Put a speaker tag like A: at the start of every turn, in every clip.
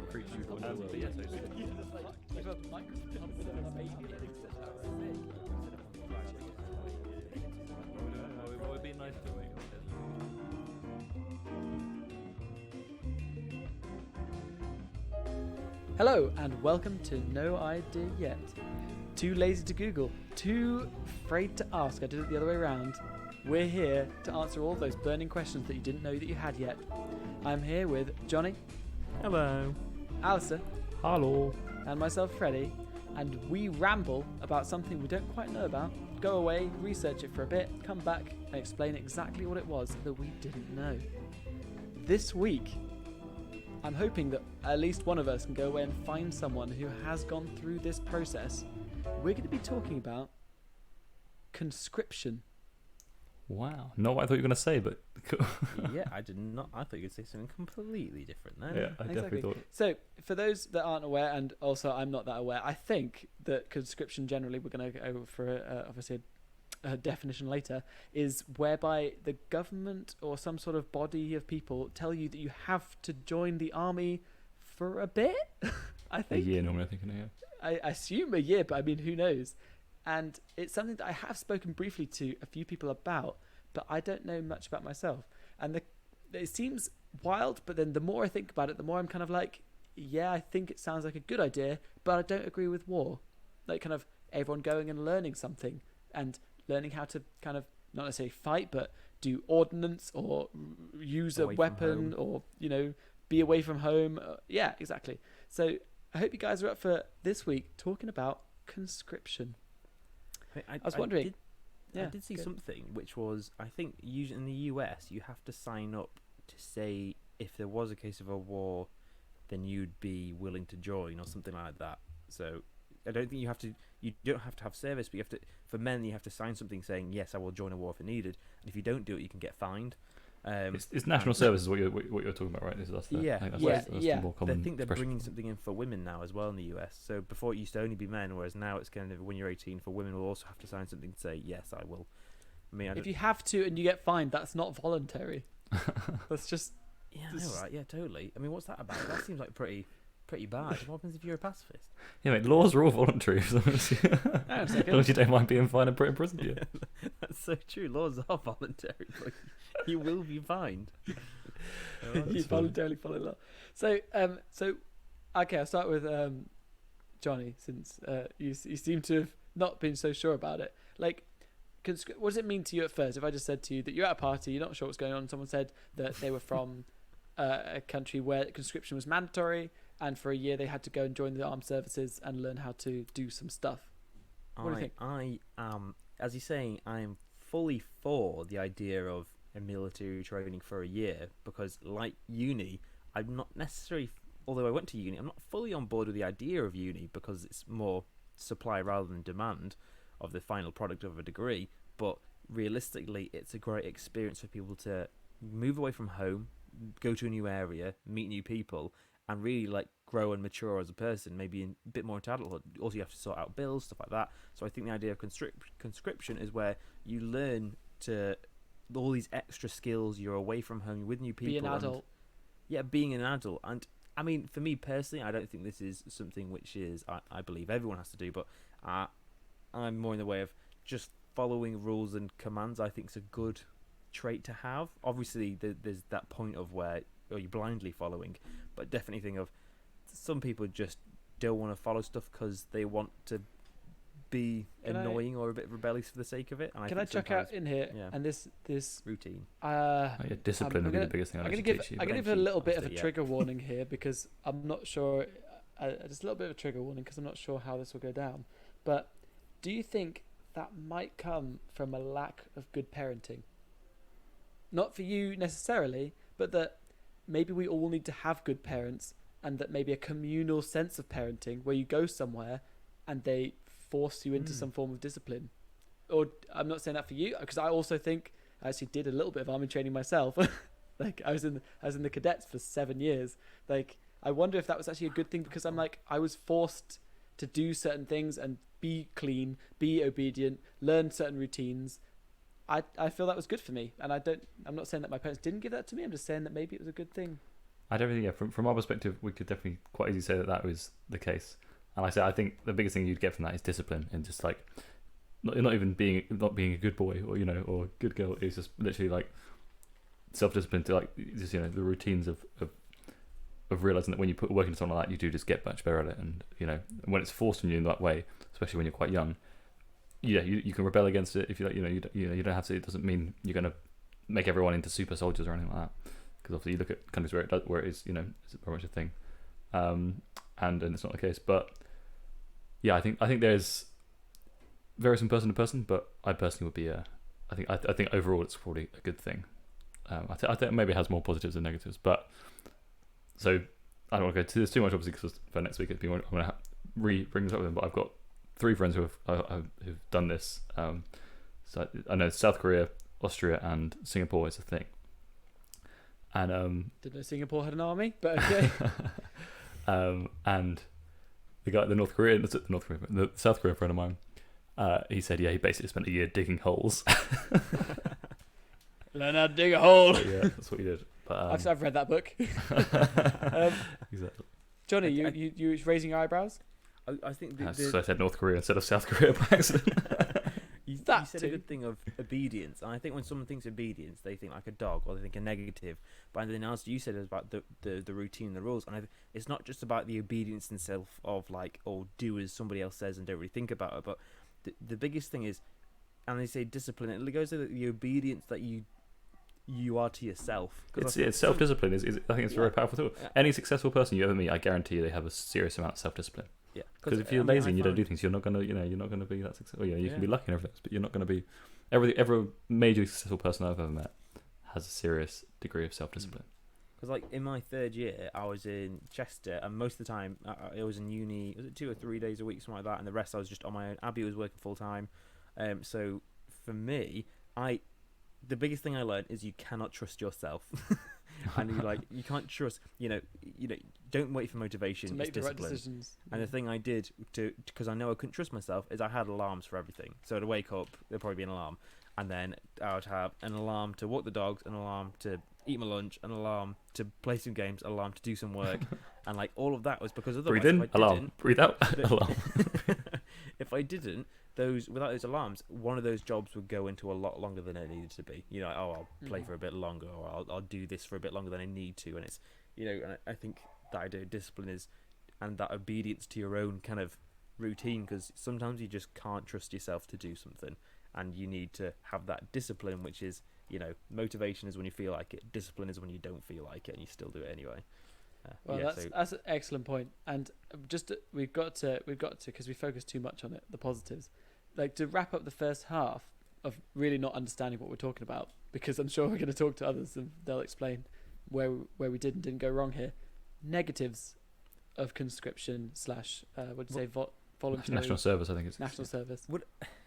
A: creatures you got in the world.
B: But yeah, so we're being nice to it.
A: Hello and welcome to No Idea Yet. Too lazy to Google, too afraid to ask. I did it the other way around. We're here to answer all those burning questions that you didn't know that you had yet. I'm here with Johnny.
B: Hello.
A: Alistair.
B: Hello.
A: And myself, Freddie. And we ramble about something we don't quite know about. Go away, research it for a bit, come back and explain exactly what it was that we didn't know. This week, I'm hoping that at least one of us can go away and find someone who has gone through this process. We're going to be talking about conscription.
B: Wow. Not what I thought you were going to say, but cool.
C: Yeah, I did not. I thought you would say something completely different then.
B: Yeah, I definitely thought.
A: So, for those that aren't aware, and also I'm not that aware, I think that conscription generally, we're going to go for obviously a definition later, is whereby the government or some sort of body of people tell you that you have to join the army for a bit. I think
B: A year normally, I think, in a year.
A: I assume a year, but I mean, who knows? And it's something that I have spoken briefly to a few people about, but I don't know much about myself. And it seems wild, but then the more I think about it, the more I'm kind of like, yeah, I think it sounds like a good idea, but I don't agree with war. Like kind of everyone going and learning something and learning how to kind of not necessarily fight, but do ordnance or use a weapon or, you know, be away from home. Yeah, exactly. So I hope you guys are up for this week talking about conscription. I was wondering.
C: I did see something which was, I think, usually in the US, you have to sign up to say if there was a case of a war, then you'd be willing to join or something like that. So I don't think you don't have to have service, but you have to, for men, you have to sign something saying, yes, I will join a war if needed. And if you don't do it, you can get fined.
B: It's national service is what you're talking about, right? That's the more common
C: I think they're
B: expression.
C: bringing something in for women now as well in the US. So before it used to only be men, whereas now it's kind of when you're 18, for women will also have to sign something to say, yes, I will. I mean,
A: if you have to and you get fined, that's not voluntary. That's just...
C: Yeah, I know, right? Yeah, totally. I mean, what's that about? That seems like pretty bad. What happens if you're a pacifist?
B: Yeah, mate, laws are all voluntary. As long as you don't mind being fined and put in prison. Yeah.
C: That's so true. Laws are voluntary, but you will be fined.
A: You voluntarily follow law. So, okay, I'll start with Johnny, since you seem to have not been so sure about it. Like, what does it mean to you at first? If I just said to you that you're at a party, you're not sure what's going on, someone said that they were from a country where conscription was mandatory, and for a year they had to go and join the armed services and learn how to do some stuff. What do you think?
C: I am, as you're saying, I am fully for the idea of a military training for a year, because like uni, I'm not necessarily, although I went to uni, I'm not fully on board with the idea of uni because it's more supply rather than demand of the final product of a degree. But realistically, it's a great experience for people to move away from home, go to a new area, meet new people, and really like grow and mature as a person, maybe a bit more into adulthood. Also, you have to sort out bills, stuff like that. So I think the idea of conscription is where you learn to all these extra skills. You're away from home, you're with new people.
A: Be an adult.
C: Yeah, being an adult. And I mean, for me personally, I don't think this is something which is I believe everyone has to do, but I'm more in the way of just following rules and commands. I think it's a good trait to have. Obviously, there's that point of where you're blindly following, but definitely think of some people just don't want to follow stuff because they want to be annoying or a bit rebellious for the sake of it. And
A: can I chuck out in here? Yeah. And this
C: routine.
B: Discipline would be the biggest thing. I'm going
A: to give a little bit of a trigger warning here, because I'm not sure. Just a little bit of a trigger warning because I'm not sure how this will go down. But do you think that might come from a lack of good parenting? Not for you necessarily, but that maybe we all need to have good parents, and that maybe a communal sense of parenting where you go somewhere and they force you into some form of discipline. Or I'm not saying that for you, because I also think I actually did a little bit of army training myself. Like I was in the cadets for 7 years. Like I wonder if that was actually a good thing, because I was forced to do certain things and be clean, be obedient, learn certain routines. I feel that was good for me, and I'm not saying that my parents didn't give that to me. I'm just saying that maybe it was a good thing.
B: I don't think, yeah, from our perspective, we could definitely quite easily say that was the case. And like I said, I think the biggest thing you'd get from that is discipline, and just like not even being a good boy or or good girl. It's just literally like self-discipline to like just the routines of realizing that when you put work into something like that, you do just get much better at it. And when it's forced on you in that way, especially when you're quite young, you can rebel against it if you like. You don't have to. It doesn't mean you're going to make everyone into super soldiers or anything like that. Because obviously you look at countries where it is it's very much a thing, and it's not the case. But yeah, I think there's varies from person to person. But I personally would be I think overall it's probably a good thing. I think maybe it has more positives than negatives, but so I don't want to go to this too much, obviously, because for next week I'm going to bring this up with them. But I've got 3 friends who've done this. So I know South Korea, Austria, and Singapore is a thing. And
A: didn't know Singapore had an army, but okay.
B: And the South Korean friend of mine, he said, he basically spent a year digging holes.
A: Learn how to dig a hole.
B: Yeah, that's what he did. But
A: I've read that book.
B: Exactly.
A: Johnny, you raising your eyebrows?
C: I think
B: so I said North Korea instead of South Korea by accident.
C: You said a good thing of obedience, and I think when someone thinks obedience, they think like a dog, or they think a negative. But then else you said is about the routine, the rules, and it's not just about the obedience itself of like, do as somebody else says and don't really think about it. But the biggest thing is, and they say discipline. It goes to the obedience that you are to yourself.
B: It's self-discipline. I think it's a very powerful tool.
C: Yeah.
B: Any successful person you ever meet, I guarantee they have a serious amount of self-discipline.
C: Yeah,
B: because if you're lazy and you don't do things, you're not gonna be that successful. You can be lucky and everything, but you're not gonna be. Every major successful person I've ever met has a serious degree of self-discipline.
C: Because like in my 3rd year, I was in Chester, and most of the time I was in uni. Was it 2 or 3 days a week, something like that, and the rest I was just on my own. Abby was working full time, so for me, the biggest thing I learned is you cannot trust yourself. And you can't trust, don't wait for motivation.
A: To make the
C: discipline.
A: right decisions.
C: And the thing I did because I know I couldn't trust myself, is I had alarms for everything. So to wake up, there'd probably be an alarm, and then I would have an alarm to walk the dogs, an alarm to eat my lunch, an alarm to play some games, an alarm to do some work, and like all of that was because otherwise,
B: breathe in, alarm. Breathe out, alarm.
C: If I didn't, without those alarms, one of those jobs would go into a lot longer than it needed to be. I'll play for a bit longer, or I'll do this for a bit longer than I need to. And it's, and I think that idea of discipline is, and that obedience to your own kind of routine, because sometimes you just can't trust yourself to do something, and you need to have that discipline, which is, motivation is when you feel like it, discipline is when you don't feel like it and you still do it anyway.
A: That's an excellent point. And just we've got to because we focus too much on it, the positives. Like, to wrap up the first half of really not understanding what we're talking about, because I'm sure we're going to talk to others and they'll explain where we did and didn't go wrong here. Negatives of conscription / voluntary
B: national service. I think it's
A: national service.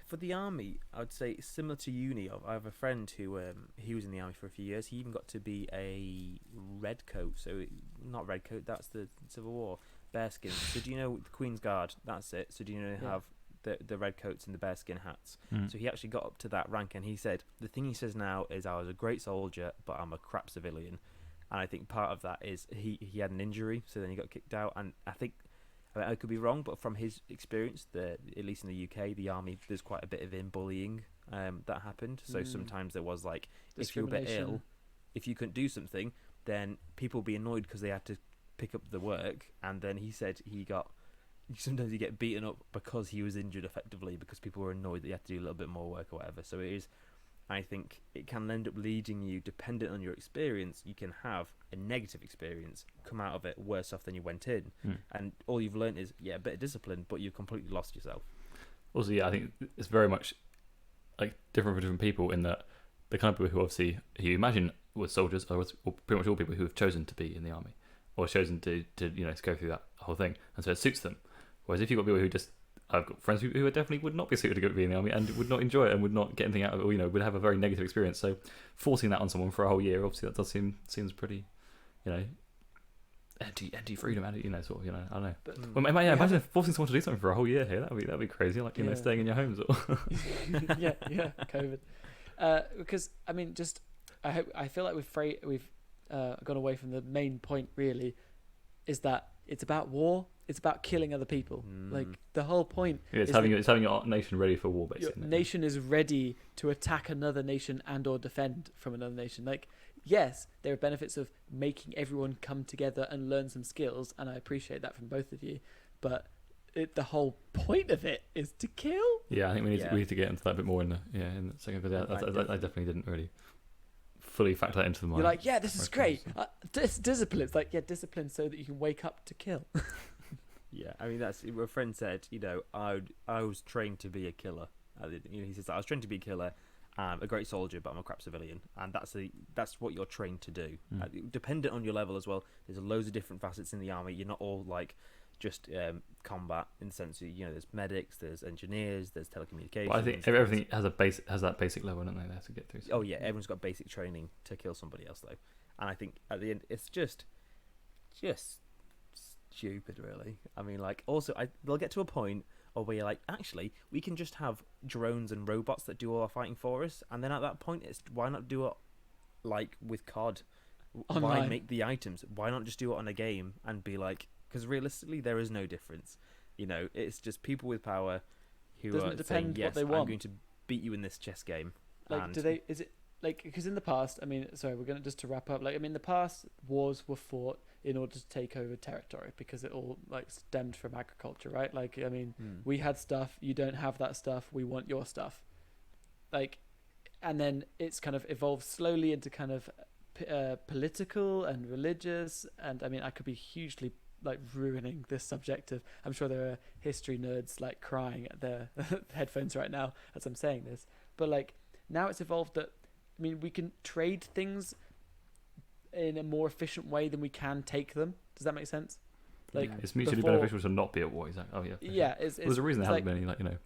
C: For the army, I would say similar to uni. I have a friend who he was in the army for a few years. He even got to be a redcoat. So not redcoat. That's the Civil War bearskin. So do you know the Queen's Guard? That's it. So do you know they have the redcoats and the bearskin hats? So he actually got up to that rank, and he said the thing he says now is, I was a great soldier, but I'm a crap civilian. And I think part of that is he had an injury, so then he got kicked out. And I think, I could be wrong, but from his experience, at least in the UK, the army, there's quite a bit of bullying that happened. So sometimes there was like, if you were a bit ill, if you couldn't do something, then people would be annoyed because they had to pick up the work. And then he said sometimes you get beaten up because he was injured effectively, because people were annoyed that you had to do a little bit more work or whatever. So it is, I think it can end up leading you, dependent on your experience, you can have a negative experience, come out of it worse off than you went in. And all you've learned is, a bit of discipline, but you've completely lost yourself.
B: Also, I think it's very much like different for different people, in that the kind of people who obviously, who you imagine were soldiers, or pretty much all people who have chosen to be in the army, or chosen to go through that whole thing, and so it suits them. Whereas if you've got people who just, I've got friends who definitely would not be suited to be in the army and would not enjoy it and would not get anything out of it, or would have a very negative experience. So forcing that on someone for a whole year, obviously that does seems pretty, anti-freedom, I don't know. But, imagine forcing someone to do something for a whole year here. That'd be crazy. Like staying in your homes. Or
A: COVID. Because I mean, I feel like we've gone away from the main point. Really, is that it's about war. It's about killing other people. Like the whole point.
B: Yeah, it's
A: is
B: having your nation ready for war, basically.
A: Your nation is ready to attack another nation and or defend from another nation. Like, yes, there are benefits of making everyone come together and learn some skills, and I appreciate that from both of you. But the whole point of it is to kill.
B: Yeah, I think we need to get into that a bit more in the second. Because I definitely didn't really fully factor that into the mind.
A: You're like, yeah, this is great. Discipline. It's like, yeah, discipline so that you can wake up to kill.
C: Yeah, I mean that's what a friend said. I was trained to be a killer. He says I was trained to be a killer. I'm a great soldier, but I'm a crap civilian, and that's what you're trained to do. Dependent on your level as well. There's loads of different facets in the army. You're not all like just combat in the sense of, there's medics, there's engineers, there's telecommunications.
B: Well, I think everything has that basic level, don't they? They have to get through.
C: Oh yeah, everyone's got basic training to kill somebody else though, and I think at the end it's just stupid, really. I mean, like, also they'll get to a point where you're like, actually, we can just have drones and robots that do all our fighting for us, and then at that point, it's why not do it like with COD?
A: Online.
C: Why make the items? Why not just do it on a game and be like? Because realistically, there is no difference. It's just people with power who
A: Doesn't
C: are saying, yes,
A: I'm
C: going to beat you in this chess game.
A: Like,
C: and
A: is it like, because in the past, I mean, sorry, we're gonna just to wrap up. Like, I mean, in the past, wars were fought in order to take over territory because it all like stemmed from agriculture, right? Like, I mean, we had stuff, you don't have that stuff, we want your stuff. Like, and then it's kind of evolved slowly into kind of political and religious, and I mean, I could be hugely like ruining this subject of, I'm sure there are history nerds like crying at their headphones right now as I'm saying this, but like now it's evolved that, I mean, we can trade things in a more efficient way than we can take them. Does that make sense? Like,
B: it's mutually beneficial to not be at war. Exactly. Oh yeah.
A: Yeah.
B: Sure. There's a reason there hasn't been any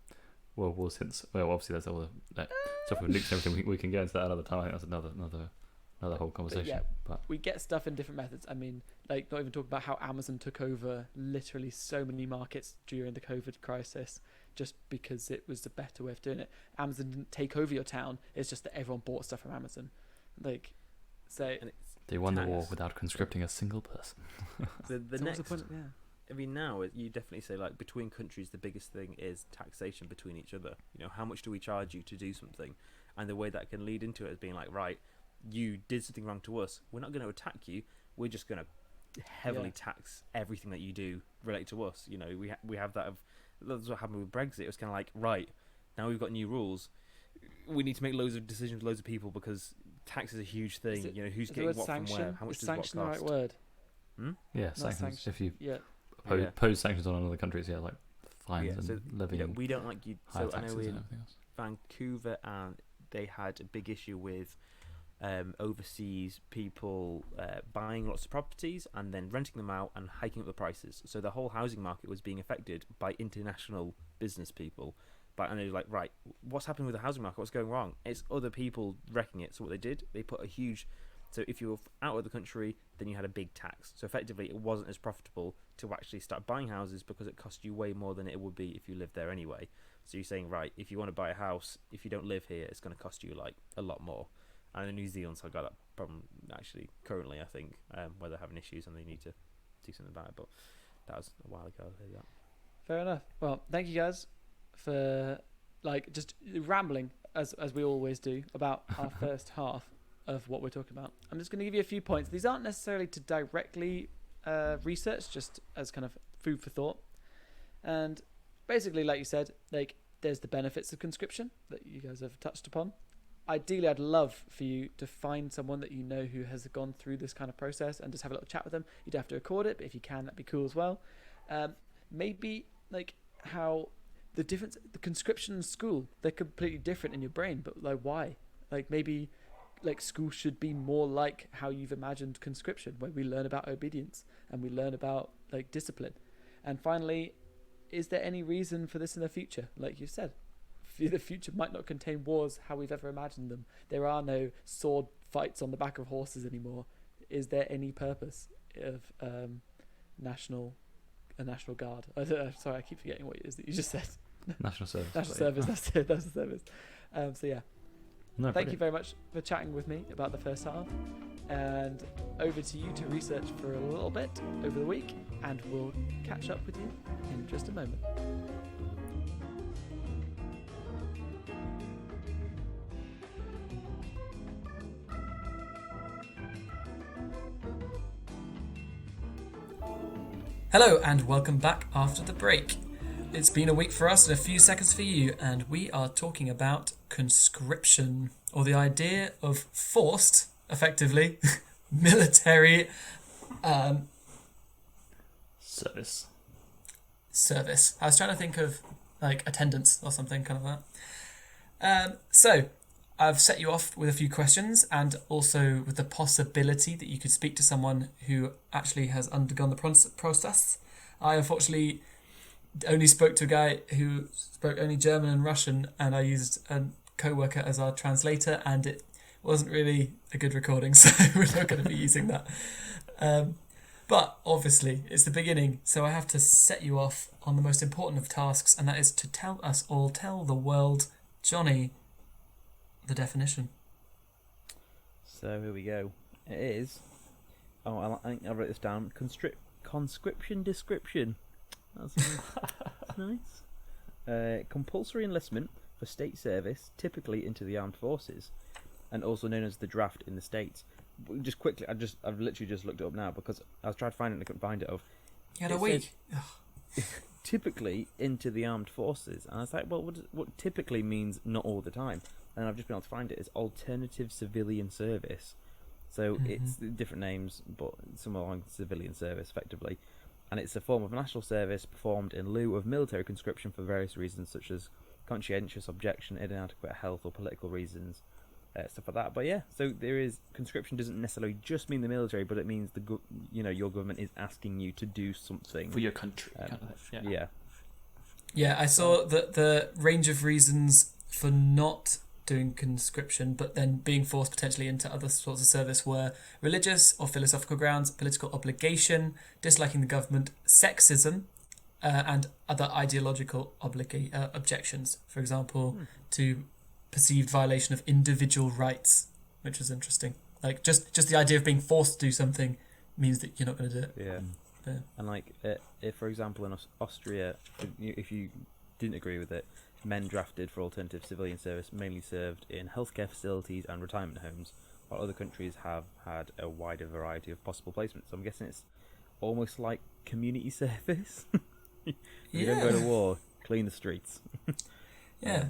B: world wars since. Well, obviously there's all the stuff with nukes and everything. We can get into that another time. I think that's another whole conversation. But
A: we get stuff in different methods. I mean, like, not even talk about how Amazon took over literally so many markets during the COVID crisis just because it was the better way of doing it. Amazon didn't take over your town. It's just that everyone bought stuff from Amazon. Like, so
B: they won the war without conscripting a single person.
C: the next point, yeah. I mean, now you definitely say, like, between countries, the biggest thing is taxation between each other. How much do we charge you to do something? And the way that can lead into it is being like, right, you did something wrong to us. We're not going to attack you. We're just going to heavily tax everything that you do related to us. We have that. That's what happened with Brexit. It was kind of like, right, now we've got new rules. We need to make loads of decisions with loads of people because tax is a huge thing. Who's getting what from where? How much does what cost?
A: Sanction the right word?
B: Yeah, sanctions.
A: Sanction.
B: If you
A: Yeah.
B: pose sanctions on other countries, like fines and living.
C: We don't like you.
B: Higher
C: So I
B: taxes
C: know
B: and
C: in
B: everything else.
C: Vancouver, and they had a big issue with overseas people buying lots of properties and then renting them out and hiking up the prices. So the whole housing market was being affected by international business people. And they were like, right, what's happening with the housing market? What's going wrong? It's other people wrecking it. So what they did, they put a huge... So if you were out of the country, then you had a big tax. So effectively, it wasn't as profitable to actually start buying houses because it cost you way more than it would be if you lived there anyway. So you're saying, right, if you want to buy a house, if you don't live here, it's going to cost you like a lot more. And in New Zealand's got that problem actually currently, I think, where they're having issues and they need to do something about it. But that was a while ago. I heard that.
A: Fair enough. Well, thank you guys for like just rambling as we always do about our first half of what we're talking about. I'm just going to give you a few points. These aren't necessarily to directly research, just as kind of food for thought. And basically, like you said, like there's the benefits of conscription that you guys have touched upon. Ideally, I'd love for you to find someone that you know who has gone through this kind of process and just have a little chat with them. You don't have to record it, but if you can, that'd be cool as well. Maybe like how the conscription and school, they're completely different in your brain, but like why? Like maybe like school should be more like how you've imagined conscription, where we learn about obedience and we learn about like discipline. And finally, is there any reason for this in the future? Like you said, the future might not contain wars how we've ever imagined them. There are no sword fights on the back of horses anymore. Is there any purpose of National Guard? Sorry, I keep forgetting what it is that you just said.
B: National Service.
A: National Service, that's it. That's the service. So yeah.
B: No,
A: Thank you very much for chatting with me about the first half. and over to you to research for a little bit over the week, and we'll catch up with you in just a moment. Hello and welcome back after the break. It's been a week for us and a few seconds for you, and we are talking about conscription, or the idea of forced, effectively, military
B: service.
A: I was trying to think of like attendance or something kind of that. So I've set you off with a few questions, and also with the possibility that you could speak to someone who actually has undergone the process. I unfortunately only spoke to a guy who spoke only German and Russian, and I used a co-worker as our translator, and it wasn't really a good recording, so we're not going to be using that. But obviously, it's the beginning, so I have to set you off on the most important of tasks, and that is to tell the world, Johny, the definition.
C: So here we go. It is. I think I wrote this down. Conscription description. That's nice. Compulsory enlistment for state service, typically into the armed forces, and also known as the draft in the States. Just quickly, I've literally just looked it up now because I was trying to find it and I couldn't find it.
A: You had a week.
C: Typically into the armed forces, and I was like, well, what typically means not all the time, and I've just been able to find it as alternative civilian service. So it's different names, but somewhere along civilian service, effectively. And it's a form of national service performed in lieu of military conscription for various reasons, such as conscientious objection, inadequate health, or political reasons, stuff like that. But yeah, so there is conscription doesn't necessarily just mean the military, but it means your government is asking you to do something
B: for your country. Kind of thing.
C: Yeah.
A: Yeah, I saw that the range of reasons for not doing conscription, but then being forced potentially into other sorts of service were religious or philosophical grounds, political obligation, disliking the government, sexism, and other ideological objections. For example, to perceived violation of individual rights, which is interesting. Like just the idea of being forced to do something means that you're not going to do it.
C: Yeah. And like, if for example in Austria, if you didn't agree with it, men drafted for alternative civilian service mainly served in healthcare facilities and retirement homes, while other countries have had a wider variety of possible placements. So I'm guessing it's almost like community service. You don't go to war, clean the streets.
A: Yeah.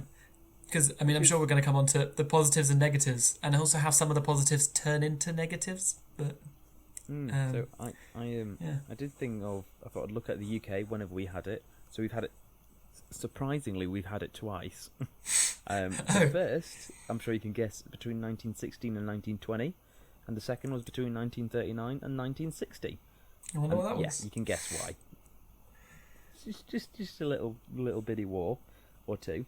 A: Because, I mean, I'm sure we're going to come on to the positives and negatives, and also how some of the positives turn into negatives. But
C: so I did think of, I thought I'd look at the UK whenever we had it. So we've had it, surprisingly, we've had it twice. The first, I'm sure you can guess, between 1916 and 1920, and the second was between 1939 and 1960.
A: I wonder what that was.
C: Yeah, you can guess why. It's just a little bitty war or two.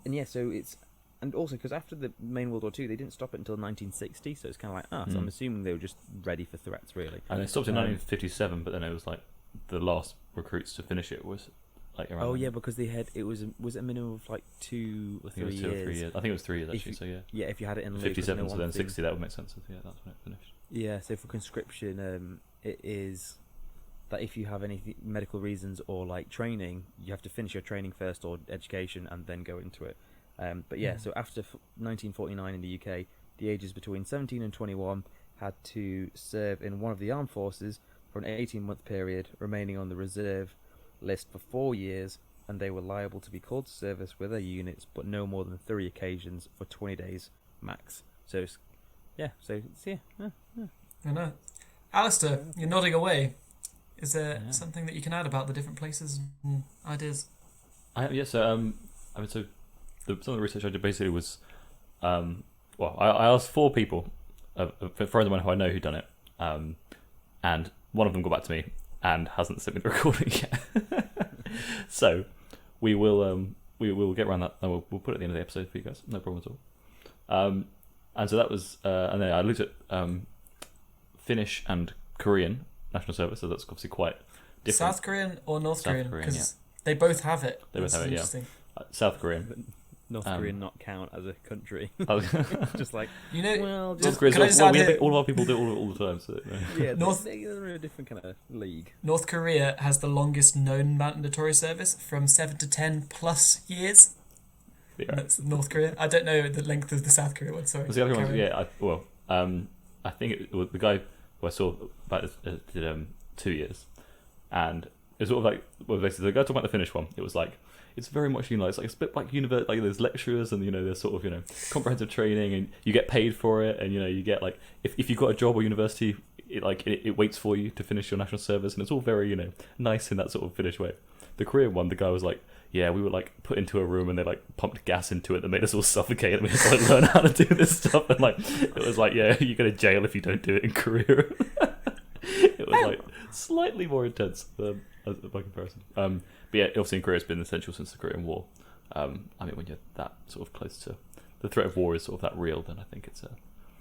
C: And yeah, so it's, and also because after the main World War II, they didn't stop it until 1960, so it's kind of like, so I'm assuming they were just ready for threats, really.
B: And they stopped in 1957, but then it was like the last recruits to finish it was like around.
C: Oh yeah, because they had, was it a minimum of like 2 or 3 years?
B: 2 or 3 years. I think it was 3 years actually. So yeah.
C: Yeah, if you had it in
B: 57, so then 60, that would make sense. Yeah, that's when it finished.
C: Yeah, so for conscription, it is that if you have any medical reasons or like training, you have to finish your training first or education and then go into it. But yeah, so after 1949 in the UK, the ages between 17 and 21 had to serve in one of the armed forces for an 18-month period, remaining on the reserve list for 4 years, and they were liable to be called to service with their units, but no more than 3 occasions for 20 days max. So it's, yeah.
A: I know. Alistair, you're nodding away. Is there something that you can add about the different places and ideas?
B: Some of the research I did basically was, I asked 4 people, for anyone who I know who'd done it, and one of them got back to me and hasn't sent me the recording yet. So we will get around that, and we'll put it at the end of the episode for you guys. No problem at all. And so that was, and then I looked at Finnish and Korean national service, so that's obviously quite different.
A: South Korean or North Korean? Because they both have it.
B: They both have it, yeah. South Korean.
C: North Korea not count as a country. Just like,
A: well,
B: North Korea's all of our people do it all the time. So,
C: yeah, they're in a different kind of league.
A: North Korea has the longest known mandatory service from 7 to 10 plus years.
B: Yeah.
A: That's North Korea. I don't know the length of the South Korea one. Sorry.
B: The other one, I think it was the guy who I saw about did 2 years, and it's sort of like basically the guy talking about the Finnish one. It was like, it's very much, it's like a bit like university, like there's lecturers and there's sort of comprehensive training and you get paid for it, and you get like if you've got a job or university, it waits for you to finish your national service, and it's all very nice in that sort of Finnish way. The Korean one, the guy was like, yeah, we were like put into a room and they like pumped gas into it that made us all suffocate, and we had to like learn how to do this stuff, and like it was like, yeah, you go to jail if you don't do it in Korea. It was like slightly more intense by comparison. But yeah, obviously in Korea it's been essential since the Korean War. I mean, when you're that sort of close to the threat of war is sort of that real, then I think it's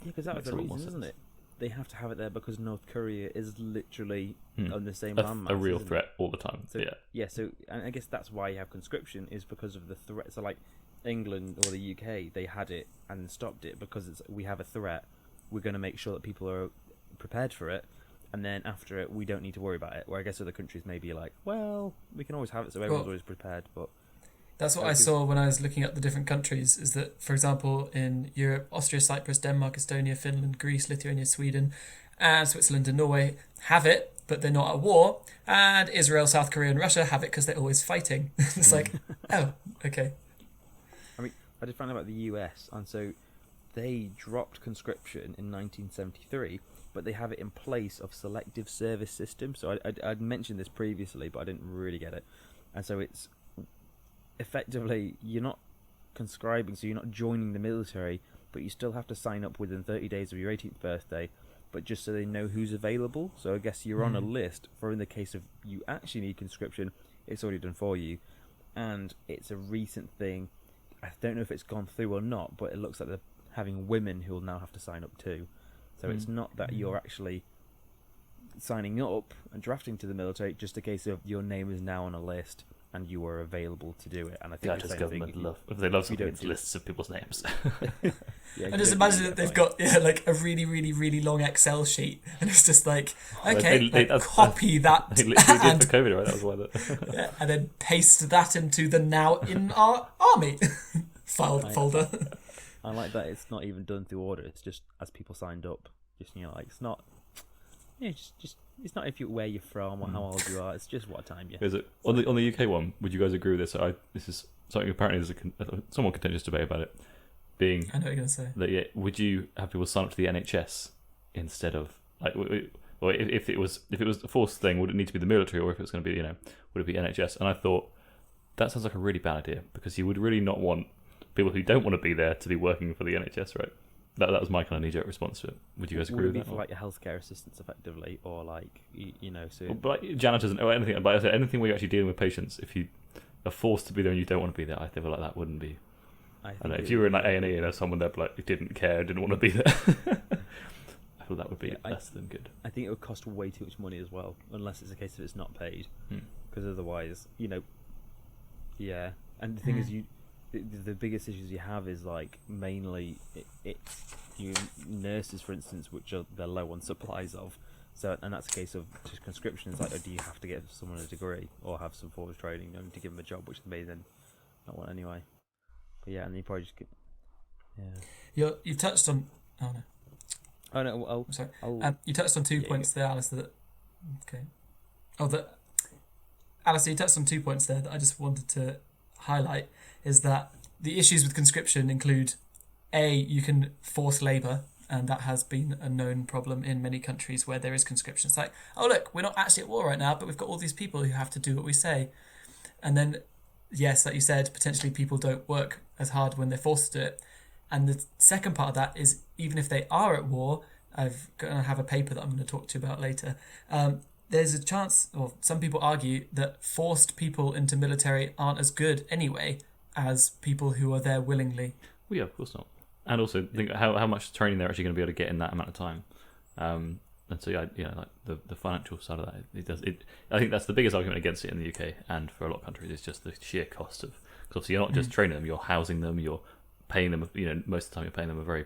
C: because that was the reason, isn't it? They have to have it there because North Korea is literally on the same landmass.
B: A real threat all the time.
C: So, yeah. So and I guess that's why you have conscription, is because of the threat. So like England or the UK, they had it and stopped it because we have a threat. We're going to make sure that people are prepared for it. And then after it, we don't need to worry about it. Where I guess other countries may be like, well, we can always have it, so everyone's always prepared. But
A: that's what I saw when I was looking at the different countries, is that, for example, in Europe, Austria, Cyprus, Denmark, Estonia, Finland, Greece, Lithuania, Sweden, and Switzerland and Norway have it, but they're not at war. And Israel, South Korea, and Russia have it because they're always fighting. It's like, oh, okay.
C: I mean, I did find out about the US, and so they dropped conscription in 1973. But they have it in place of selective service system. So I'd mentioned this previously, but I didn't really get it. And so it's effectively, you're not conscribing, so you're not joining the military, but you still have to sign up within 30 days of your 18th birthday, but just so they know who's available. So I guess you're on a list for, in the case of you actually need conscription, it's already done for you. And it's a recent thing. I don't know if it's gone through or not, but it looks like they're having women who will now have to sign up too. So it's not that you're actually signing up and drafting to the military, just a case of your name is now on a list and you are available to do it. And I think
B: the government they love something lists of people's names.
A: I just imagine that they've got like a really, really, really long Excel sheet, and it's just like, okay, copy that.
B: They did for COVID, right? That was why
A: yeah, and then paste that into the now in our army folder.
C: I like that it's not even done through order. It's just as people signed up. Just like it's not. Yeah, just it's not where you're from or how old you are. It's just what time you.
B: Is it on the UK one? Would you guys agree with this? This is something apparently there's a somewhat contentious debate about it. Being
A: I know what you're gonna say.
B: That would you have people sign up to the NHS instead of like, or if it was a forced thing, would it need to be the military, or if it was going to be would it be NHS? And I thought that sounds like a really bad idea, because you would really not want people who don't want to be there to be working for the NHS, right? That was my kind of knee-jerk response to it. Would you guys agree with that?
C: For like a healthcare assistance, effectively, or like so.
B: But like janitors or anything, but anything where you're actually dealing with patients, if you are forced to be there and you don't want to be there, I feel like that wouldn't be. I don't know, if you were in like A&E and there's someone there like who didn't care, didn't want to be there, I feel that would be less than good.
C: I think it would cost way too much money as well, unless it's a case of it's not paid, because otherwise, yeah. And the thing is, the biggest issues you have is like mainly it's nurses, for instance, which they're low on supplies of. So, and that's a case of just conscription. It's like, do you have to get someone a degree or have some form of training to give them a job, which they may then not want anyway. But yeah, and you probably just get.
A: Yeah. You touched on. Oh no.
C: Oh no.
A: Sorry. You touched on two points there, Alistair. Okay. Alistair, you touched on 2 points there that I just wanted to highlight. Is that the issues with conscription include, A, you can force labour, and that has been a known problem in many countries where there is conscription. It's like, oh look, we're not actually at war right now, but we've got all these people who have to do what we say. And then, yes, like you said, potentially people don't work as hard when they're forced to do it. And the second part of that is, even if they are at war, I'm going to have a paper that I'm going to talk to you about later, there's a chance, or some people argue, that forced people into military aren't as good anyway as people who are there willingly.
B: Well, yeah, of course not. And also think how much training they're actually going to be able to get in that amount of time. And so like the financial side of that, I think that's the biggest argument against it in the UK and for a lot of countries. Is just the sheer cost of Because obviously you're not just training them, you're housing them, you're paying them. Most of the time you're paying them a very,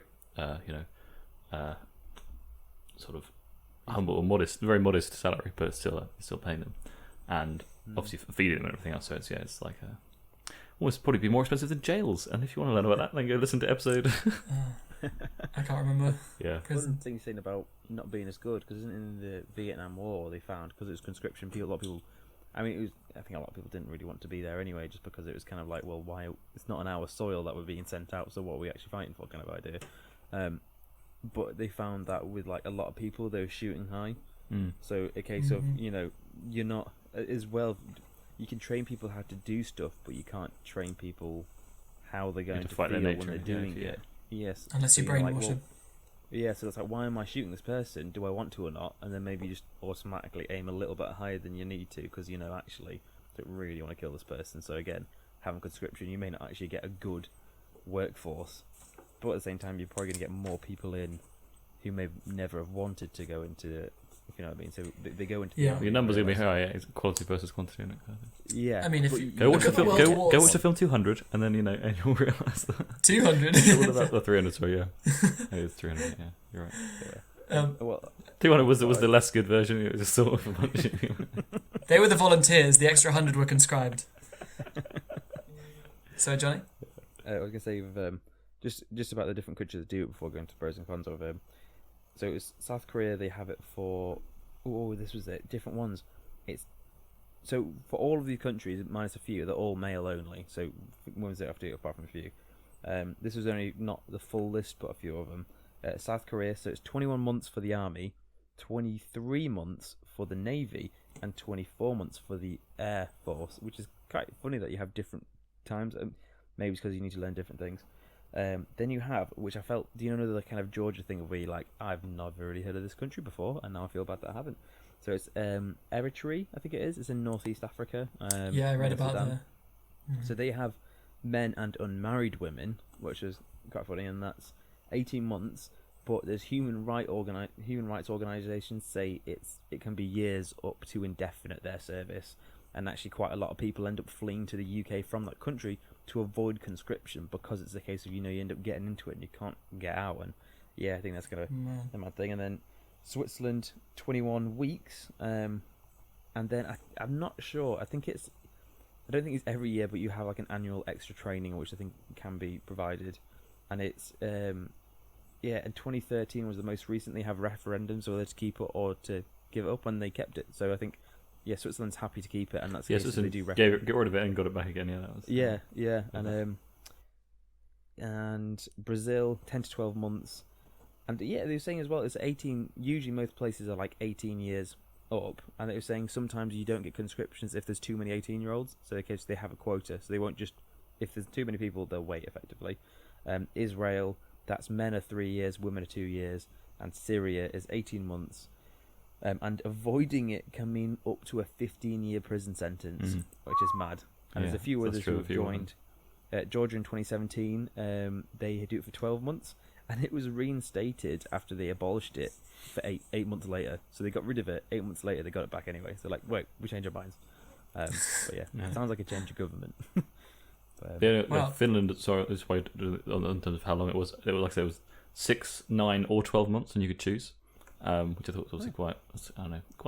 B: sort of humble or modest, very modest salary, but still paying them, and obviously feeding them and everything else. So it's like almost probably be more expensive than jails. And if you want to learn about that, then go listen to episode.
D: I can't remember.
B: Yeah.
C: One thing you're saying about not being as good, because in the Vietnam War they found, because it was conscription, a lot of people, I think a lot of people didn't really want to be there anyway, just because it was kind of like, well, why, it's not on our soil that we're being sent out, so what are we actually fighting for, kind of idea. But they found that with like a lot of people, they were shooting high. So a case of, you're not as well, you can train people how to do stuff, but you can't train people how they're going to feel when they're doing it. Yes.
D: Unless you brainwash them.
C: Yeah, so it's like, why am I shooting this person? Do I want to or not? And then maybe you just automatically aim a little bit higher than you need to, because actually don't really want to kill this person. So again, having conscription, you may not actually get a good workforce, but at the same time, you're probably going to get more people in who may never have wanted to go into it, if you know what I mean. So they go into
B: your numbers are going to be high. It's quality versus quantity.
C: Yeah.
D: I mean, if
B: go watch the film 200, and then and you'll realise that
D: 200.
B: What about the 300? Sorry, yeah, it's 300. Yeah, you're right. Yeah.
C: Well,
B: 200 was the less good version. It was just sort of a bunch of
D: They were the volunteers. The extra 100 were conscribed. So, Johnny,
C: I was gonna say just about the different countries that do it before going to pros and cons of so it was South Korea. They have it for this was it, different ones. It's so for all of these countries minus a few, they're all male only. So women's don't have to do it apart from a few. This was only not the full list, but a few of them. South Korea, so it's 21 months for the army, 23 months for the navy, and 24 months for the air force, which is quite funny that you have different times. Maybe it's because you need to learn different things. Then you have, which I felt, do you know the kind of Georgia thing where you're like, I've never really heard of this country before, and now I feel bad that I haven't. So it's Eritrea, I think it is. It's in Northeast Africa.
D: I read about that.
C: So they have men and unmarried women, which is quite funny, and that's 18 months. But there's human rights organisations say it can be years up to indefinite, their service, and actually quite a lot of people end up fleeing to the UK from that country to avoid conscription, because it's a case of you end up getting into it and you can't get out. And yeah, I think that's a mad thing. And then Switzerland, 21 weeks, and then I'm not sure. I don't think it's every year, but you have like an annual extra training, which I think can be provided. And it's and 2013 was the most recently have referendums whether to keep it or to give it up, and they kept it. So I think Switzerland's happy to keep it, and that's
B: Switzerland
C: they do
B: get rid of it and got it back again. Yeah, that was
C: and Brazil 10 to 12 months, and they were saying as well it's 18. Usually most places are like 18 years up, and they were saying sometimes you don't get conscriptions if there's too many 18-year-olds. So in case they have a quota, so they won't just, if there's too many people, they'll wait effectively. Israel, that's men are 3 years, women are 2 years, and Syria is 18 months. And avoiding it can mean up to a 15-year prison sentence, which is mad. And there's a few others who have joined. Georgia in 2017, they do it for 12 months, and it was reinstated after they abolished it for eight months later. So they got rid of it. 8 months later, they got it back anyway. So like, wait, we changed our minds. But it sounds like a change of government.
B: Finland. Sorry, this way in terms of how long it was. It was like I said, it was 6, 9, or 12 months, and you could choose. Which I thought was obviously quite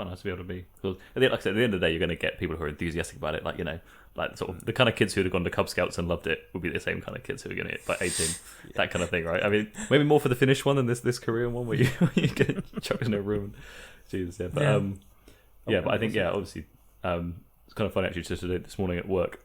B: nice to be able to be. Because like I said, at the end of the day, you're going to get people who are enthusiastic about it. Like sort of the kind of kids who would have gone to Cub Scouts and loved it would be the same kind of kids who are going to get by 18, that kind of thing, right? I mean, maybe more for the Finnish one than this Korean one where you get chucked in a room. Jesus, yeah. But but I think obviously, it's kind of funny actually. Just this morning at work,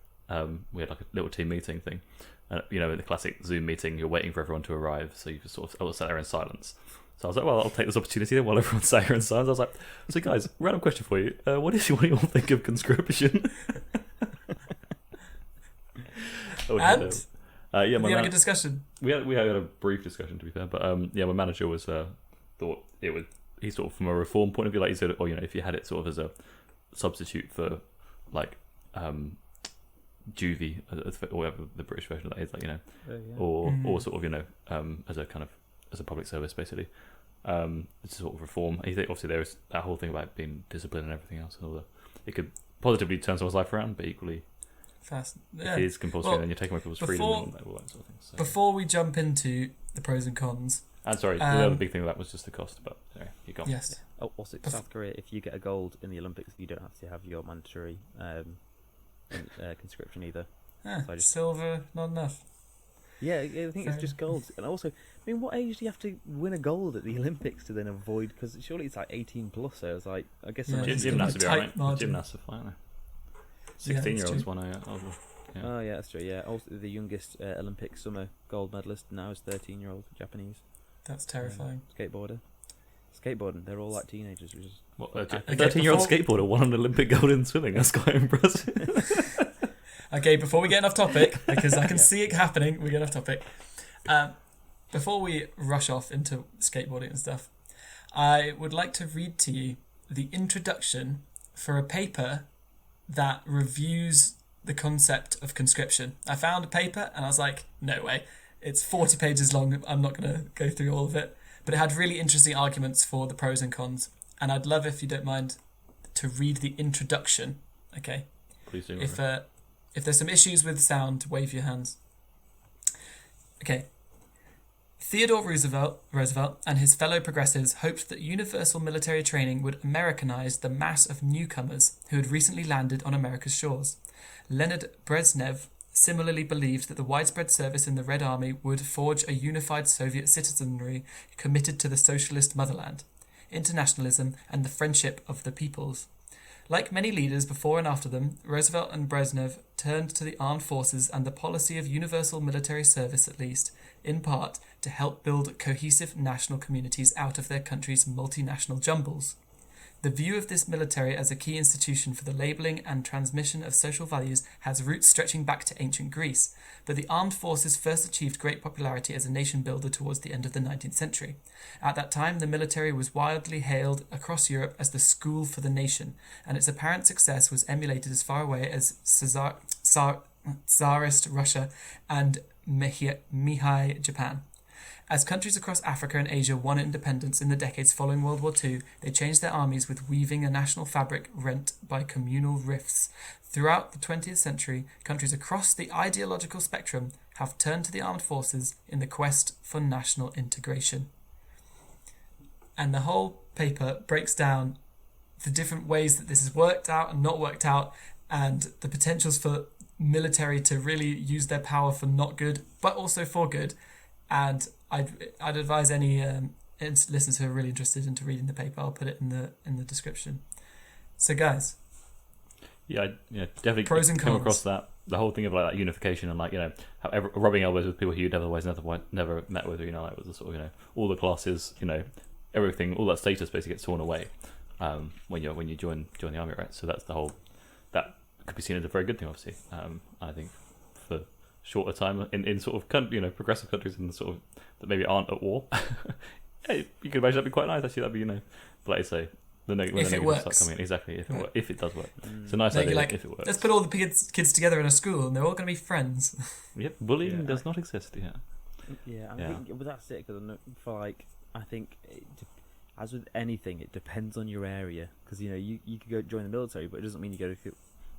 B: we had like a little team meeting thing. And in the classic Zoom meeting, you're waiting for everyone to arrive, so you just sort of sat there in silence. So I was like, well, I'll take this opportunity then while everyone's sat here in silence. I was like, so guys, random question for you. What do you all think of conscription?
D: And?
A: We had a good discussion.
B: We had a brief discussion, to be fair. But my manager was thought it would. He sort of from a reform point of view, like he said, if you had it sort of as a substitute for like juvie, or whatever the British version of that is, or sort of as a kind of as a public service, basically. It's a sort of reform. I think obviously there is that whole thing about being disciplined and everything else, and all that. It could positively turn someone's life around, but equally,
D: Fast.
B: It is compulsory, and you're taking away people's freedom and all that sort of thing. So.
D: Before we jump into the pros and cons.
B: And sorry, the other big thing of that was just the cost. But sorry, you go.
D: Yes.
C: Oh, also, South Korea, if you get a gold in the Olympics, you don't have to have your mandatory conscription either. So
D: Silver, not enough.
C: Yeah, I think it's just gold. And also, I mean, what age do you have to win a gold at the Olympics to then avoid? Because surely it's like 18 plus. So it's like, I guess
B: gymnasts will be alright. Gymnasts are fine. 16-year-olds won a. Yeah.
C: Oh yeah, that's true. Yeah, also the youngest Olympic summer gold medalist now is 13-year-old Japanese.
D: That's terrifying.
C: Skateboarding. They're all like teenagers. Which is
B: a 13-year-old skateboarder won an Olympic gold in swimming. That's quite impressive.
D: Okay, before we get off topic, because I can see it happening, we get off topic. Before we rush off into skateboarding and stuff, I would like to read to you the introduction for a paper that reviews the concept of conscription. I found a paper and I was like, no way. It's 40 pages long. I'm not going to go through all of it. But it had really interesting arguments for the pros and cons. And I'd love, if you don't mind, to read the introduction. Okay?
B: Please do.
D: If there's some issues with sound, wave your hands. Okay. Theodore Roosevelt and his fellow progressives hoped that universal military training would Americanize the mass of newcomers who had recently landed on America's shores. Leonid Brezhnev similarly believed that the widespread service in the Red Army would forge a unified Soviet citizenry committed to the socialist motherland, internationalism, and the friendship of the peoples. Like many leaders before and after them, Roosevelt and Brezhnev turned to the armed forces and the policy of universal military service, at least, in part, to help build cohesive national communities out of their country's multinational jumbles. The view of this military as a key institution for the labelling and transmission of social values has roots stretching back to ancient Greece, but the armed forces first achieved great popularity as a nation builder towards the end of the 19th century. At that time, the military was widely hailed across Europe as the school for the nation, and its apparent success was emulated as far away as Tsarist Russia and Mihai Japan. As countries across Africa and Asia won independence in the decades following World War II, they changed their armies with weaving a national fabric rent by communal rifts. Throughout the 20th century, countries across the ideological spectrum have turned to the armed forces in the quest for national integration. And the whole paper breaks down the different ways that this has worked out and not worked out, and the potentials for military to really use their power for not good, but also for good. And I'd advise any listeners who are really interested into reading the paper. I'll put it in the description. So, guys.
B: Yeah, definitely.
D: Pros and cons.
B: Come across that the whole thing of like that unification and like rubbing elbows with people who you'd otherwise never met with. Like with the sort of all the classes, everything, all that status basically gets torn away when you join the army, right? So that's the whole that could be seen as a very good thing, obviously. I think for shorter time in sort of progressive countries and sort of that maybe aren't at war. You could imagine that'd be quite nice. Actually, that'd be but like I say, when the negatives start coming in, exactly if it does work. It's a nice idea if it works.
D: Let's put all the kids together in a school and they're all going to be friends.
B: Yep, bullying does not exist.
C: I think but that's it. Because I think as with anything, it depends on your area. Because you could go join the military, but it doesn't mean you go to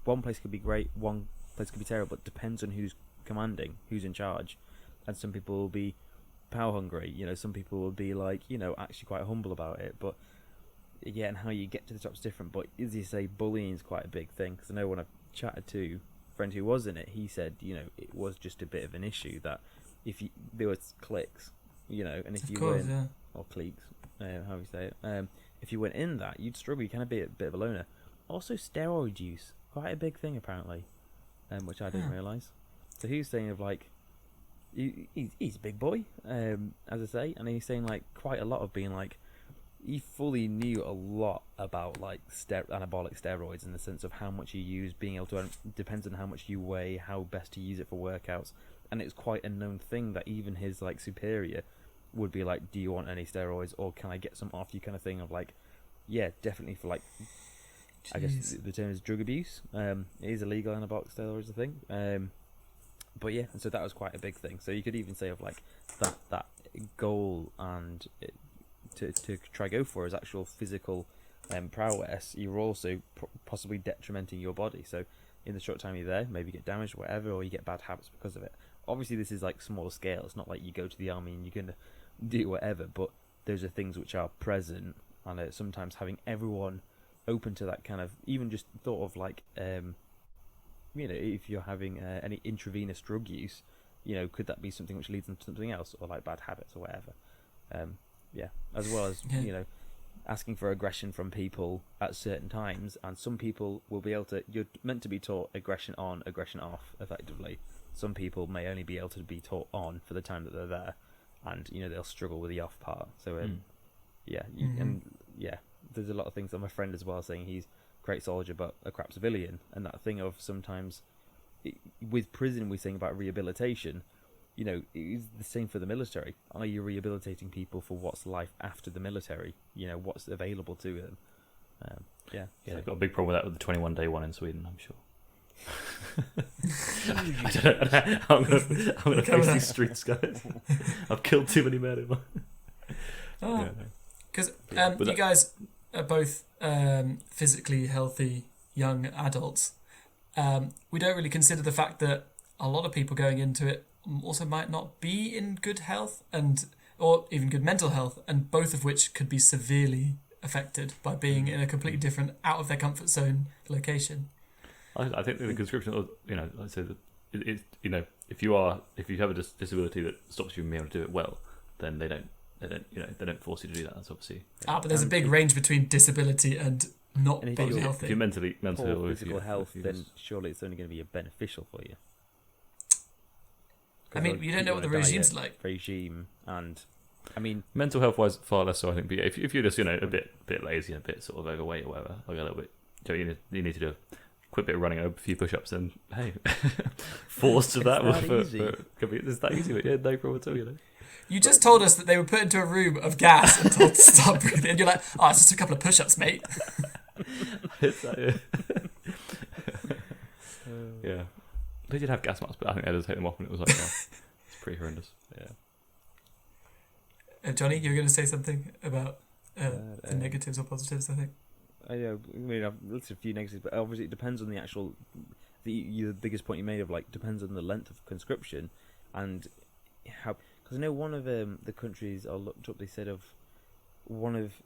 C: one place could be great, one place could be terrible. But it depends on who's commanding, who's in charge, and some people will be power hungry. Some people will be actually quite humble about it. But and how you get to the top is different. But as you say, bullying is quite a big thing. Because I know when I've chatted to a friend who was in it, he said it was just a bit of an issue that if there was cliques, and if you went or cliques, how you say it, if you went in that, you'd struggle. You kind of be a bit of a loner. Also, steroid use, quite a big thing apparently, which I didn't realise. So he was saying of he's a big boy, as I say, and he's saying quite a lot of being he fully knew a lot about anabolic steroids in the sense of how much you use, being able to depends on how much you weigh, how best to use it for workouts, and it's quite a known thing that even his superior would be do you want any steroids or can I get some off you kind of thing of definitely for I guess the term is drug abuse. It is illegal anabolic steroids, I think. But yeah, and so that was quite a big thing. So you could even say of that goal and to try go for is actual physical prowess. You're also possibly detrimenting your body. So in the short time you're there, maybe get damaged or whatever, or you get bad habits because of it. Obviously, this is like smaller scale. It's not like you go to the army and you're going to do whatever, but those are things which are present, and sometimes having everyone open to that kind of, even just thought of like, if you're having any intravenous drug use, could that be something which leads them to something else, or like bad habits or whatever. As well as, asking for aggression from people at certain times, and some people will be able to, you're meant to be taught aggression on, aggression off, effectively. Some people may only be able to be taught on for the time that they're there, and they'll struggle with the off part. So there's a lot of things. I'm a friend as well saying he's a great soldier but a crap civilian, and that thing of sometimes with prison we're saying about rehabilitation, it is the same for the military. Are you rehabilitating people for what's life after the military? What's available to them?
B: They've got a big problem with that with the 21-day one in Sweden, I'm sure. I don't know how I'm gonna face these streets, guys. I've killed too many men.
D: Because you guys are both physically healthy young adults. We don't really consider the fact that a lot of people going into it also might not be in good health or even good mental health, and both of which could be severely affected by being in a completely different, out of their comfort zone location.
B: I think the conscription, like I said, if you have a disability that stops you from being able to do it well, then they don't force you to do that. That's obviously.
D: But there's a big range between disability and not being healthy.
B: If you're mental
C: or physical health, then surely it's only going to be beneficial for you.
D: I mean, you don't know what the regime's like.
B: Mental health wise, far less so. I think. But if you're just a bit lazy and a bit sort of overweight or whatever, like a little bit, you need to do a quick bit of running, a few push-ups, and hey, forced to that. It's that easy, but yeah, no problem at all.
D: You just told us that they were put into a room of gas and told to stop breathing, and you're like, "Oh, it's just a couple of push-ups, mate."
B: It's that, yeah. They did have gas masks, but I think they had to take them off, and it was like, it's pretty horrendous. Yeah.
D: Johnny, you were going to say something about the negatives or positives, I think.
C: I've listed a few negatives, but obviously it depends on the actual. The biggest point you made of depends on the length of conscription, and how. Because I know one of the countries I looked up, they said of one of.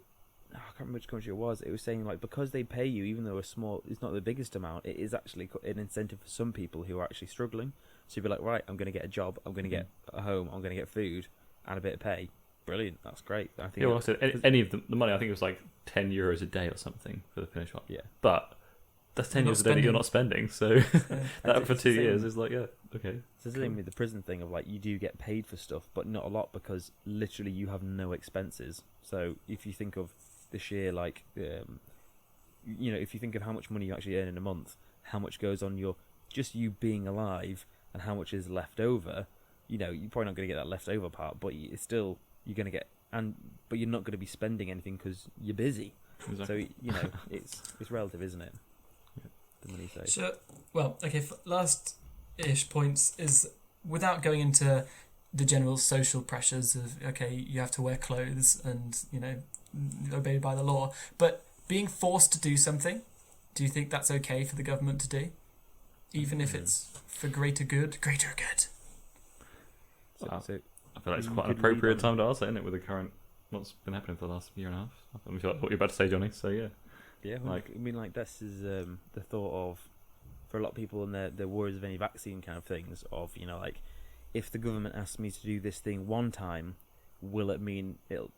C: I can't remember which country it was. It was saying because they pay you, even though it's not the biggest amount. It is actually an incentive for some people who are actually struggling. So you'd be like, right, I'm going to get a job, I'm going to get a home, I'm going to get food, and a bit of pay. Brilliant, that's great. I think.
B: Yeah, well, I said any of the money. I think it was like €10 a day or something for the Finnish one.
C: Yeah,
B: but that's €10 a day that you're not spending. So that for 2 years is okay.
C: So it's the same with the prison thing of you do get paid for stuff, but not a lot because literally you have no expenses. So if you think of the sheer if you think of how much money you actually earn in a month, how much goes on your just you being alive, and how much is left over, you're probably not going to get that leftover part, but it's still you're going to get, but you're not going to be spending anything because you're busy.
B: Exactly.
C: So it's relative, isn't it? Yeah. The money saved.
D: Sure. Well, okay. Last-ish points is without going into the general social pressures of you have to wear clothes and obey by the law, but being forced to do something, do you think that's okay for the government to do, even if it's for greater good?
C: So
B: I feel like it's quite an appropriate time to ask that, isn't it, with the current what's been happening for the last year and a half. I'm sure what you're about to say, Johnny. So
C: yeah, this is the thought of for a lot of people and their worries of any vaccine kind of things of if the government asks me to do this thing one time, will it mean it'll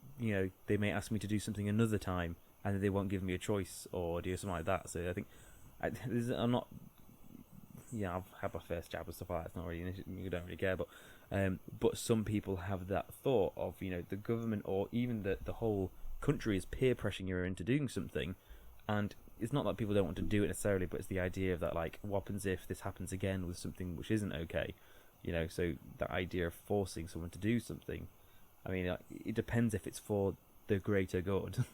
C: they may ask me to do something another time and they won't give me a choice or do something like that. So I think I'm not. I've had my first jab and stuff like that. It's not really you don't really care, but some people have that thought of the government or even the whole country is peer pressuring you into doing something, and it's not that people don't want to do it necessarily, but it's the idea of that what happens if this happens again with something which isn't okay, so that idea of forcing someone to do something. I mean, it depends if it's for the greater good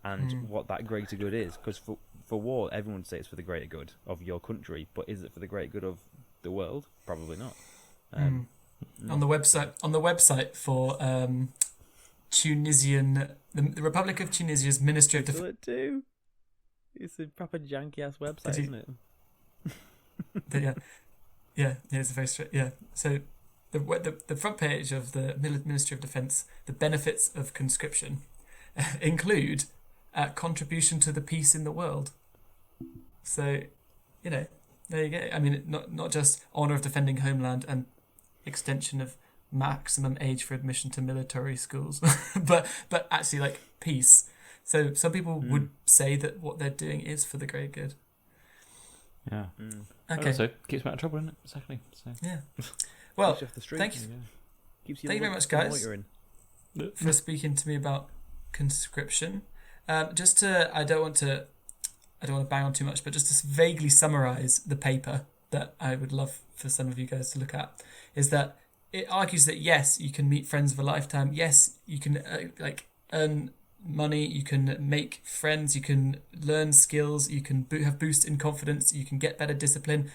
C: and what that greater good is. Because for war, everyone would say it's for the greater good of your country, but is it for the greater good of the world? Probably not.
D: On the website for Tunisian, the Republic of Tunisia's Ministry of Defense.
C: It too. It's a proper janky ass website, isn't it?
D: It's a very straight. Yeah, so the front page of the Ministry of Defence, the benefits of conscription include contribution to the peace in the world. So, there you go. I mean, not just honour of defending homeland and extension of maximum age for admission to military schools, but actually like peace. So some people would say that what they're doing is for the great good.
B: Yeah.
D: Okay.
B: So keeps me out of trouble, isn't it? Exactly. So.
D: Yeah. Well,
C: Keeps you off the street.
D: thank you.
C: Keeps you
D: Thank you very much, guys,
C: you're in.
D: for speaking to me about conscription. I don't want to bang on too much, but just to vaguely summarise the paper that I would love for some of you guys to look at, is that it argues that yes, you can meet friends of a lifetime. Yes, you can earn money. You can make friends. You can learn skills. You can have boost in confidence. You can get better discipline,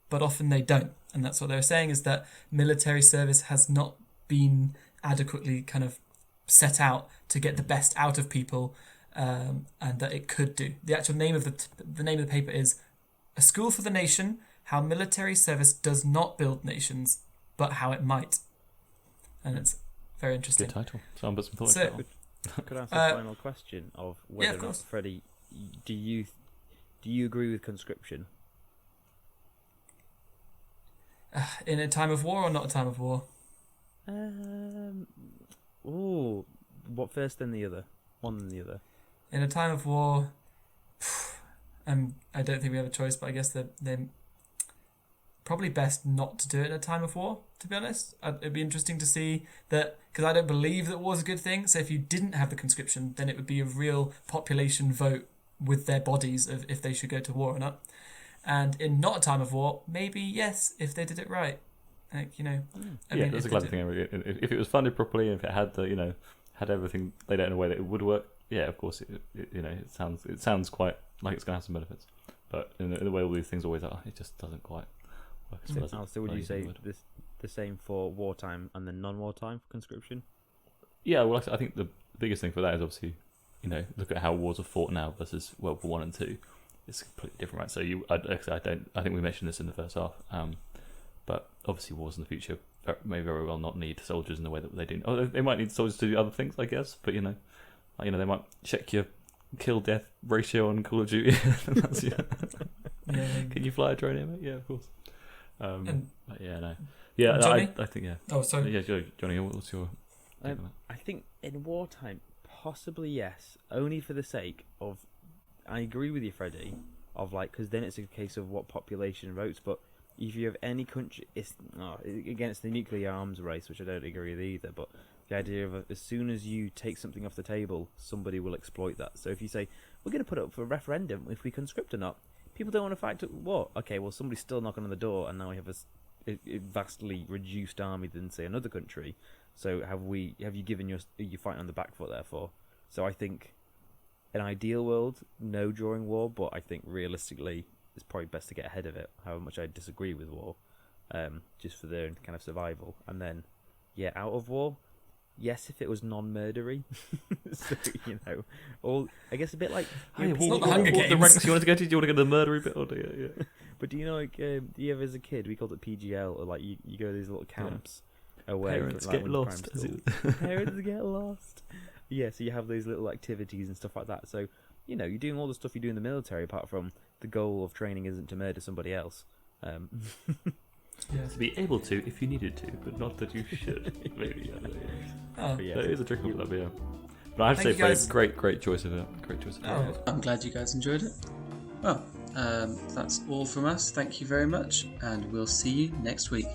D: but often they don't. And that's what they're saying, is that military service has not been adequately kind of set out to get the best out of people, and that it could do. The actual name of the name of the paper is "A School for the Nation: How Military Service Does Not Build Nations, but How It Might." And it's very interesting.
B: Good title. Someone put some thought
D: So-
B: into it.
C: Could I ask the final question of whether
D: of
C: or not,
D: course.
C: Freddie, do you agree with conscription?
D: In a time of war or not a time of war?
C: What first then the other? One then the other.
D: In a time of war, I don't think we have a choice, but I guess they're probably best not to do it in a time of war, to be honest. It'd be interesting to see that, because I don't believe that war's a good thing. So if you didn't have the conscription, then it would be a real population vote with their bodies of if they should go to war or not. And in not a time of war, maybe yes, if they did it right. Like,
B: That's a clever thing. If it was funded properly, if it had had everything laid out in a way that it would work, yeah, of course, it sounds quite like it's going to have some benefits. But in the way all these things always are, it just doesn't quite work as well as
C: So would you say the same for wartime and then non-wartime for conscription?
B: Yeah, well, I think the biggest thing for that is obviously, look at how wars are fought now versus World War 1 and 2. It's completely different, right? So I think we mentioned this in the first half, but obviously wars in the future may very well not need soldiers in the way that they do. Oh, they might need soldiers to do other things, I guess. But they might check your kill-death ratio on Call of Duty. Can you fly a drone here, mate? Yeah, of course. But yeah, no. Yeah,
D: Johny?
B: I think, yeah.
D: Oh, sorry.
B: Yeah, Johny, what's your take on that?
C: I think in wartime, possibly yes, only for the sake of. I agree with you, Freddie, because then it's a case of what population votes. But if you have any country, it's against the nuclear arms race, which I don't agree with either. But the idea of as soon as you take something off the table, somebody will exploit that. So if you say we're going to put it up for a referendum if we conscript or not, people don't want to fight. What? Okay, well somebody's still knocking on the door, and now we have a vastly reduced army than say another country. So have you given your fight on the back foot therefore? So I think. An ideal world, no during war, but I think realistically it's probably best to get ahead of it, however much I disagree with war, just for their kind of survival. And then, out of war, yes, if it was non-murdery. So, I guess a bit like...
D: it's not the Hunger Games.
B: The ranks you wanted to go to? Do you want to go to the murdery bit? Or yeah.
C: But do you know, do you ever as a kid, we called it PGL, or you go to these little camps away.
B: Parents
C: from,
B: get lost.
C: Parents get lost. Yeah, so you have these little activities and stuff like that. So, you're doing all the stuff you do in the military, apart from the goal of training isn't to murder somebody else.
B: To be able to, if you needed to, but not that you should. Maybe.
D: Oh.
C: But yeah,
B: that is a tricky one, yeah. But I have to say, great choice of it. Great choice of it.
A: I'm glad you guys enjoyed it. Well, that's all from us. Thank you very much, and we'll see you next week.